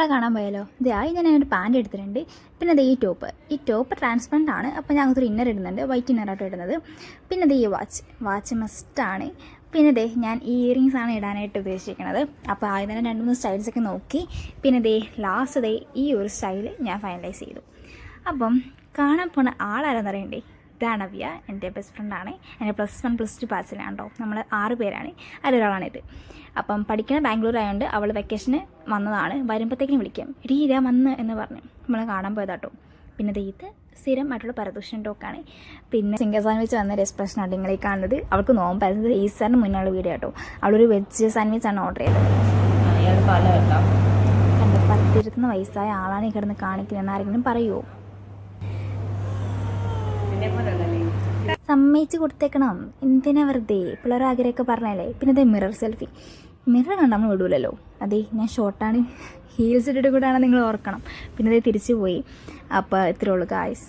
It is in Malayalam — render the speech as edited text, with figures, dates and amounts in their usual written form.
ആളെ കാണാൻ പോയാലോ? ഇത് ഞാനൊരു പാൻറ് എടുത്തിട്ടുണ്ട്. പിന്നെ അത് ഈ ടോപ്പ് ട്രാൻസ്പെറൻ്റ് ആണ്. അപ്പോൾ ഞാൻ ഒരു ഇന്നർ ഇടുന്നുണ്ട്, വൈറ്റ് ഇന്നറായിട്ട് ഇടുന്നത്. പിന്നെ ഇത് ഈ വാച്ച് മസ്റ്റാണ്. പിന്നെ ഞാൻ ഈ ഇയറിങ്സ് ആണ് ഇടാനായിട്ട് ഉദ്ദേശിക്കുന്നത്. അപ്പോൾ ആദ്യം തന്നെ 2-3 സ്റ്റൈൽസൊക്കെ നോക്കി പിന്നെ ലാസ്റ്റ് ഈ ഒരു സ്റ്റൈൽ ഞാൻ ഫൈനലൈസ് ചെയ്തു. അപ്പം കാണാൻ പോണ ആളാരെന്ന് അറിയണ്ടേ? ഇതാണ് നവ്യ, എൻ്റെ ബെസ്റ്റ് ഫ്രണ്ടാണ്. എൻ്റെ +1 +2 ബാച്ചിലാണ് കേട്ടോ. നമ്മൾ 6 പേരാണ്, അതിലൊരാളാണിത്. അപ്പം പഠിക്കുന്ന ബാംഗ്ലൂർ ആയതുകൊണ്ട് അവൾ വെക്കേഷന് വന്നതാണ്. വരുമ്പോഴത്തേക്കിനും വിളിക്കാം, എടീ ഇതാ വന്ന് എന്ന് പറഞ്ഞ് നമ്മൾ കാണാൻ പോയതാട്ടോ. പിന്നെ ഇത് സ്ഥിരമായിട്ടുള്ള പരദൂഷൺ ടോക്കാണ്. പിന്നെ സിംഗർ സാൻഡ്വിച്ച് വന്നൊരു എക്സ്പ്രഷനാണ് നിങ്ങളീ കാണുന്നത്. അവൾക്ക് നോമ്പായിരുന്നത് ഈസ്റ്ററിന് മുന്നുള്ള വീഡിയോ കേട്ടോ. അവളൊരു വെജ് സാൻഡ്വിച്ചാണ് ഓർഡർ ചെയ്തത്. കണ്ട 10-20 വയസ്സായ ആളാണ് ഈ കിടന്ന് കാണിക്കുന്നതെന്ന് ആരെങ്കിലും പറയുമോ? സമ്മതിച്ച് കൊടുത്തേക്കണം, എന്തിനാ വെറുതെ പിള്ളേർ ആഗ്രഹമൊക്കെ പറഞ്ഞാലേ. പിന്നെ മിറർ സെൽഫി കണ്ട് നമ്മൾ വിടൂലല്ലോ. ഞാൻ ഷോർട്ടാണ്, ഹീൽസ് ഇട്ടിട്ട് കൂടെയാണ്, നിങ്ങൾ ഓർക്കണം. പിന്നെ തിരിച്ചു പോയി. അപ്പോൾ ഇത്രയേ ഉള്ളൂ ഗായ്സ്.